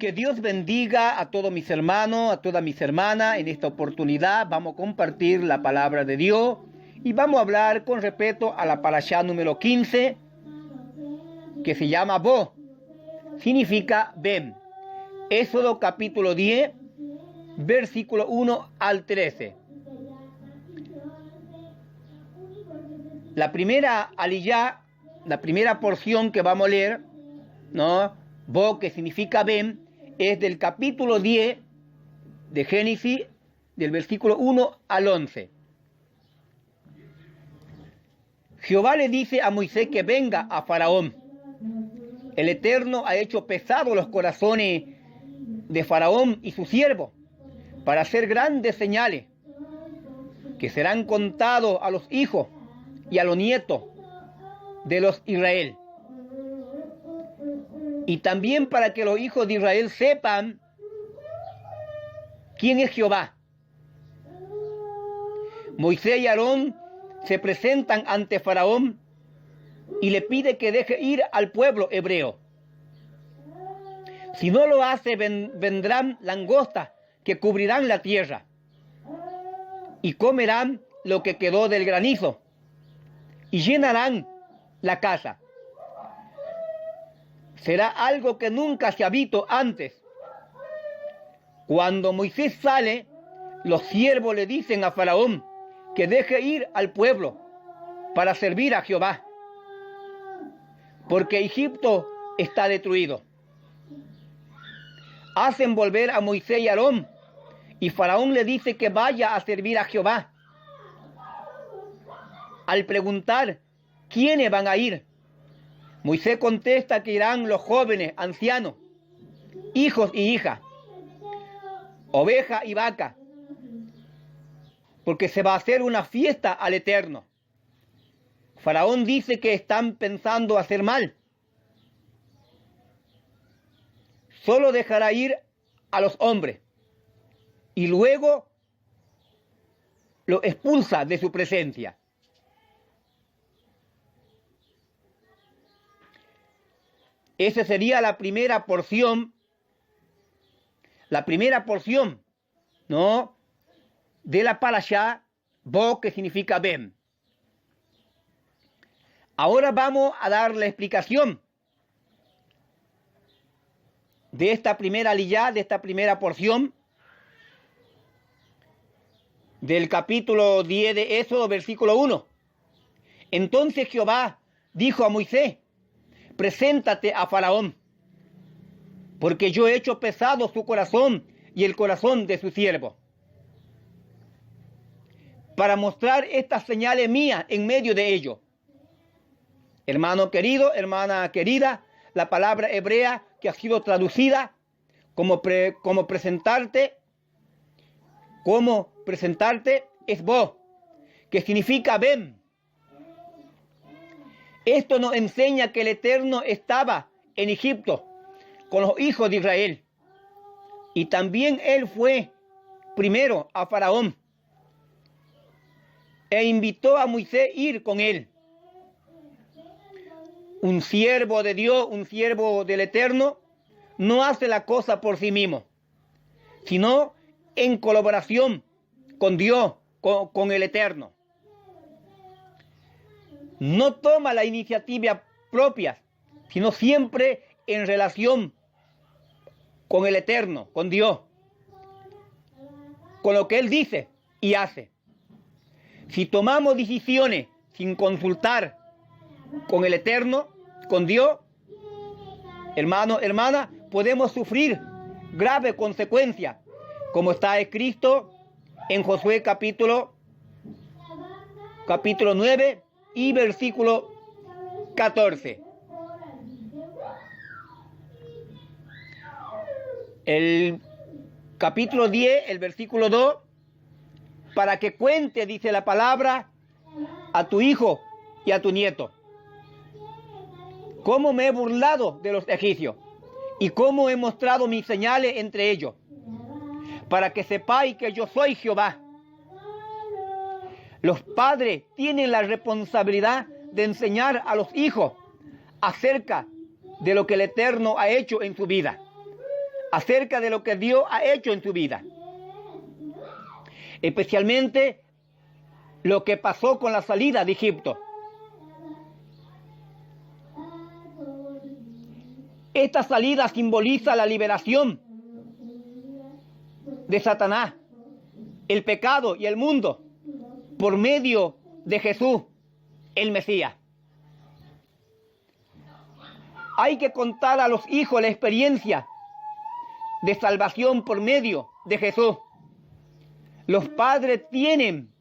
Que Dios bendiga a todos mis hermanos, a todas mis hermanas. En esta oportunidad vamos a compartir la palabra de Dios y vamos a hablar con respecto a la parashá número 15, que se llama Bo, significa ven. Éxodo capítulo 10, versículo 1 al 13. La primera aliyá, la primera porción que vamos a leer, ¿no? Bo, que significa ven, es del capítulo 10 de Génesis, del versículo 1 al 11. Jehová le dice a Moisés que venga a Faraón. El Eterno ha hecho pesados los corazones de Faraón y su siervo para hacer grandes señales que serán contados a los hijos y a los nietos de los Israel. Y también para que los hijos de Israel sepan quién es Jehová. Moisés y Aarón se presentan ante Faraón y le pide que deje ir al pueblo hebreo. Si no lo hace, vendrán langostas que cubrirán la tierra y comerán lo que quedó del granizo y llenarán la casa. Será algo que nunca se ha visto antes. Cuando Moisés sale, los siervos le dicen a Faraón que deje ir al pueblo para servir a Jehová, porque Egipto está destruido. Hacen volver a Moisés y Aarón, y Faraón le dice que vaya a servir a Jehová. Al preguntar quiénes van a ir, Moisés contesta que irán los jóvenes, ancianos, hijos y hijas, oveja y vaca, porque se va a hacer una fiesta al Eterno. Faraón dice que están pensando hacer mal. Solo dejará ir a los hombres y luego lo expulsa de su presencia. Esa sería la primera porción, ¿no?, de la parashá Bo, que significa ven. Ahora vamos a dar la explicación de esta primera aliyá, de esta primera porción del capítulo 10 de Éxodo, versículo 1. Entonces Jehová dijo a Moisés: preséntate a Faraón, porque yo he hecho pesado su corazón y el corazón de su siervo, para mostrar estas señales mías en medio de ellos. Hermano querido, hermana querida, la palabra hebrea que ha sido traducida como presentarte es Bo, que significa ven. Esto nos enseña que el Eterno estaba en Egipto con los hijos de Israel. Y también Él fue primero a Faraón e invitó a Moisés a ir con él. Un siervo de Dios, un siervo del Eterno, no hace la cosa por sí mismo, sino en colaboración con Dios, con el Eterno. No toma la iniciativa propia, sino siempre en relación con el Eterno, con Dios, con lo que Él dice y hace. Si tomamos decisiones sin consultar con el Eterno, con Dios, hermano, hermana, podemos sufrir graves consecuencias, como está escrito en Josué capítulo 9 y versículo 14. El capítulo 10, el versículo 2, para que cuente, dice la palabra, a tu hijo y a tu nieto, cómo me he burlado de los egipcios y cómo he mostrado mis señales entre ellos, para que sepáis que yo soy Jehová. Los padres tienen la responsabilidad de enseñar a los hijos acerca de lo que el Eterno ha hecho en su vida. acerca de lo que Dios ha hecho en su vida. Especialmente lo que pasó con la salida de Egipto. Esta salida simboliza la liberación de Satanás, el pecado y el mundo por medio de Jesús, el Mesías. Hay que contar a los hijos la experiencia de salvación por medio de Jesús. Los padres tienen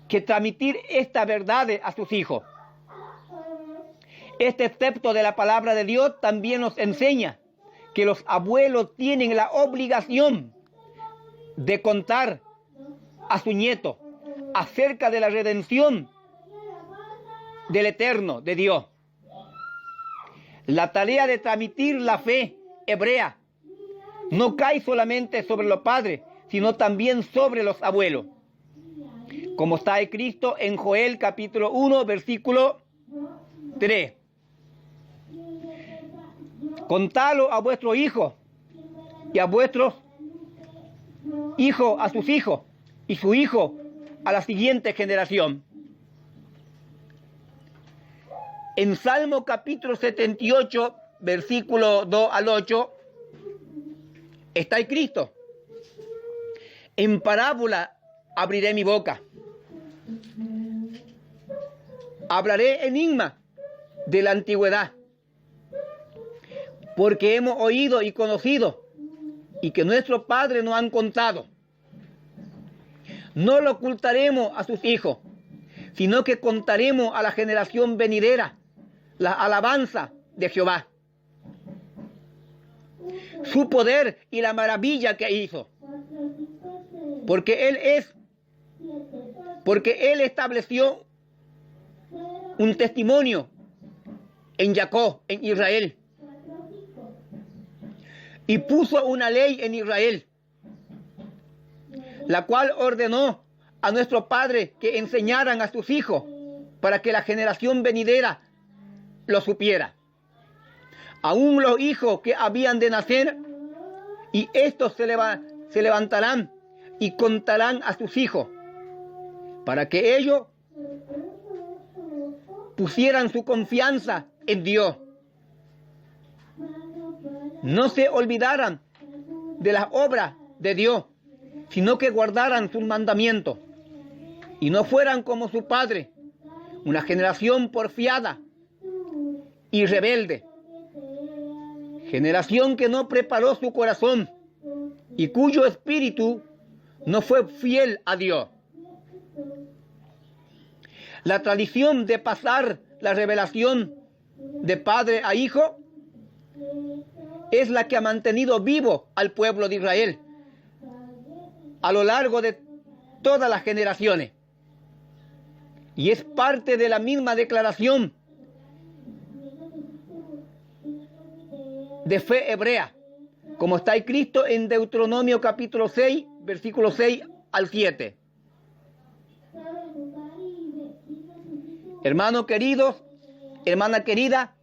que transmitir esta verdad a sus hijos. Este texto de la palabra de Dios también nos enseña que los abuelos tienen la obligación de contar a su nieto acerca de la redención del Eterno, de Dios. La tarea de transmitir la fe hebrea no cae solamente sobre los padres, sino también sobre los abuelos. Como está escrito en Joel capítulo 1, versículo 3. Contalo a vuestros hijos y a vuestros hijos a sus hijos y su hijo a la siguiente generación. En Salmo capítulo 78, versículo 2 al 8, está escrito: en parábola abriré mi boca, hablaré enigma de la antigüedad, porque hemos oído y conocido, y que nuestros padres nos han contado. No lo ocultaremos a sus hijos, sino que contaremos a la generación venidera la alabanza de Jehová, su poder y la maravilla que hizo. Porque Él estableció un testimonio en Jacob, en Israel, y puso una ley en Israel, la cual ordenó a nuestros padres que enseñaran a sus hijos para que la generación venidera lo supiera. Aún los hijos que habían de nacer, y estos se levantarán y contarán a sus hijos, para que ellos pusieran su confianza en Dios. No se olvidaran de las obras de Dios, sino que guardaran sus mandamientos, y no fueran como su padre, una generación porfiada y rebelde, generación que no preparó su corazón y cuyo espíritu no fue fiel a Dios. La tradición de pasar la revelación de padre a hijo es la que ha mantenido vivo al pueblo de Israel a lo largo de todas las generaciones, y es parte de la misma declaración de fe hebrea, como está escrito en Deuteronomio capítulo 6, versículos 6 al 7. Hermanos queridos, hermana querida,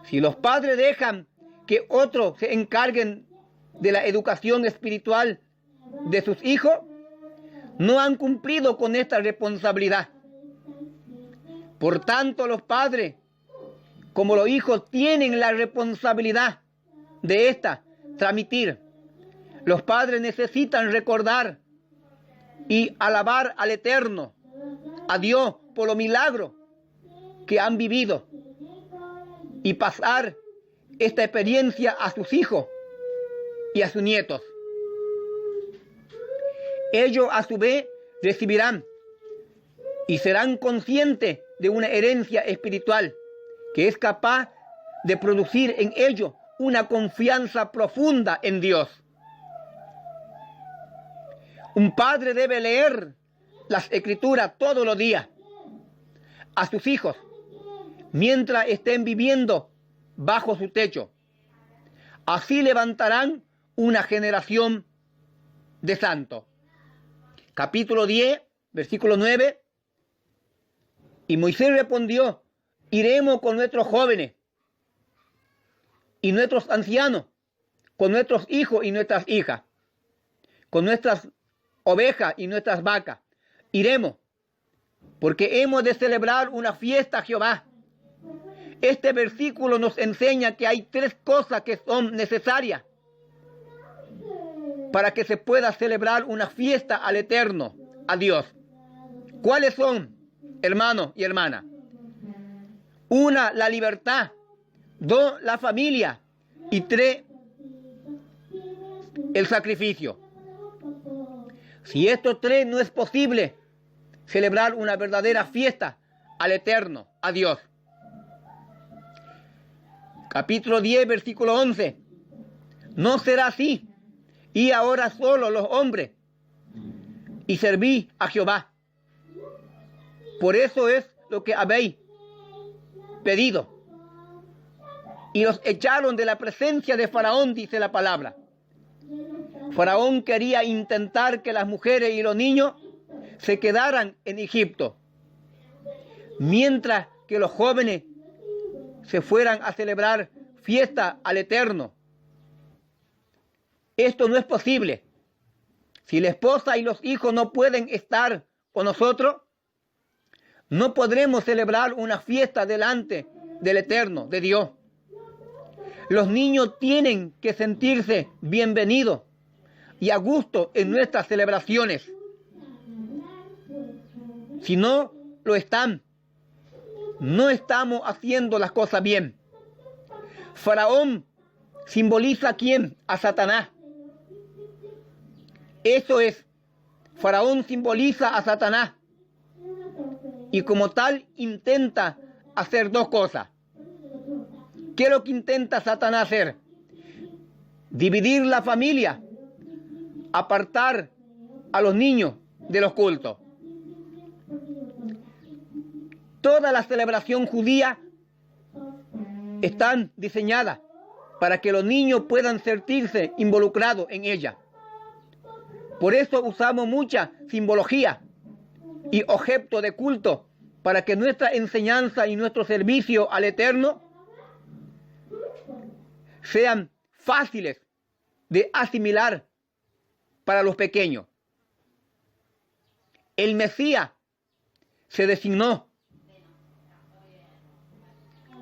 si los padres dejan que otros se encarguen de la educación espiritual de sus hijos, no han cumplido con esta responsabilidad. Por tanto, los padres, como los hijos, tienen la responsabilidad de esta transmitir. Los padres necesitan recordar y alabar al Eterno, a Dios, por los milagros que han vivido, y pasar esta experiencia a sus hijos y a sus nietos. Ellos a su vez recibirán y serán conscientes de una herencia espiritual que es capaz de producir en ellos una confianza profunda en Dios. Un padre debe leer las Escrituras todos los días a sus hijos mientras estén viviendo bajo su techo. Así levantarán una generación de santos. Capítulo 10, versículo 9. Y Moisés respondió: iremos con nuestros jóvenes y nuestros ancianos, con nuestros hijos y nuestras hijas, con nuestras ovejas y nuestras vacas. Iremos, porque hemos de celebrar una fiesta a Jehová. Este versículo nos enseña que hay 3 cosas que son necesarias para que se pueda celebrar una fiesta al Eterno, a Dios. ¿Cuáles son, hermanos y hermanas? 1, la libertad. 2, la familia. Y 3, el sacrificio. Si estos 3 no es posible celebrar una verdadera fiesta al Eterno, a Dios. Capítulo 10, versículo 11. No será así. Y ahora solo los hombres y serví a Jehová. Por eso es lo que habéis pedido. Y los echaron de la presencia de Faraón, dice la palabra. Faraón quería intentar que las mujeres y los niños se quedaran en Egipto, mientras que los jóvenes se fueran a celebrar fiesta al Eterno. Esto no es posible. Si la esposa y los hijos no pueden estar con nosotros, no podremos celebrar una fiesta delante del Eterno, de Dios. Los niños tienen que sentirse bienvenidos y a gusto en nuestras celebraciones. Si no lo están, no estamos haciendo las cosas bien. Faraón simboliza ¿a quién? A Satanás. Eso es, Faraón simboliza a Satanás. Y como tal intenta hacer 2 cosas. ¿Qué es lo que intenta Satanás hacer? Dividir la familia, apartar a los niños de los cultos. Toda la celebración judía están diseñadas para que los niños puedan sentirse involucrados en ella. Por eso usamos mucha simbología y objeto de culto para que nuestra enseñanza y nuestro servicio al Eterno sean fáciles de asimilar para los pequeños. El Mesías se designó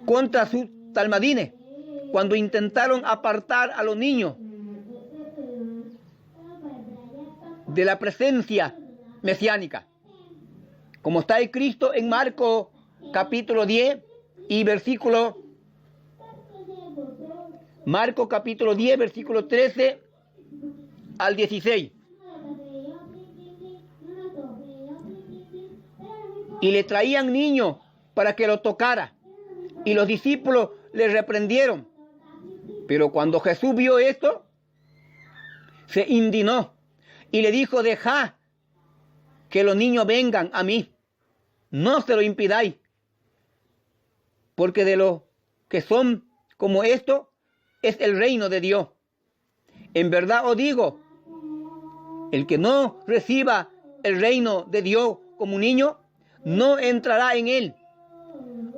contra sus talmadines cuando intentaron apartar a los niños de la presencia mesiánica, como está escrito en Marcos capítulo 10 y versículo Marcos capítulo 10 versículo 13 al 16. Y le traían niños para que lo tocara, y los discípulos le reprendieron. Pero cuando Jesús vio esto, se indignó y le dijo: dejad que los niños vengan a mí, no se lo impidáis, porque de los que son como esto es el reino de Dios. En verdad os digo, el que no reciba el reino de Dios como un niño, no entrará en él.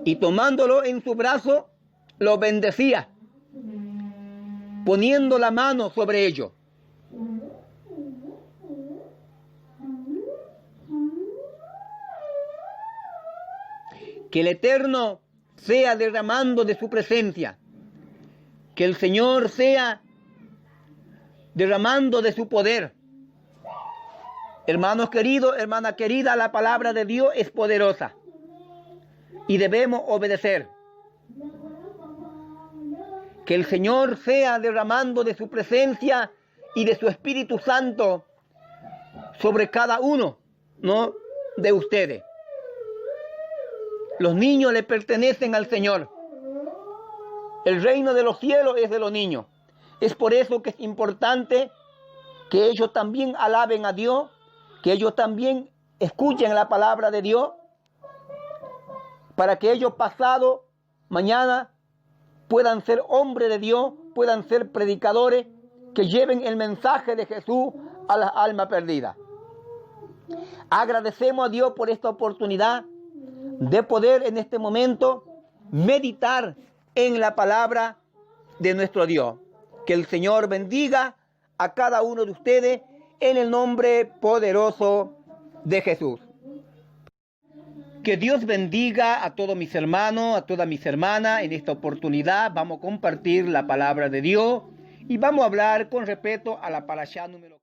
Y tomándolo en su brazo, lo bendecía, poniendo la mano sobre ellos. Que el Eterno sea derramando de su presencia. Que el Señor sea derramando de su poder. Hermanos queridos, hermana querida, la palabra de Dios es poderosa y debemos obedecer. Que el Señor sea derramando de su presencia y de su Espíritu Santo sobre cada uno, ¿no?, de ustedes. Los niños le pertenecen al Señor. El reino de los cielos es de los niños. Es por eso que es importante que ellos también alaben a Dios, que ellos también escuchen la palabra de Dios, para que ellos pasado mañana puedan ser hombres de Dios, puedan ser predicadores que lleven el mensaje de Jesús a las almas perdidas. Agradecemos a Dios por esta oportunidad de poder en este momento meditar en la palabra de nuestro Dios. Que el Señor bendiga a cada uno de ustedes en el nombre poderoso de Jesús. Que Dios bendiga a todos mis hermanos, a todas mis hermanas. En esta oportunidad vamos a compartir la palabra de Dios y vamos a hablar con respecto a la parashá número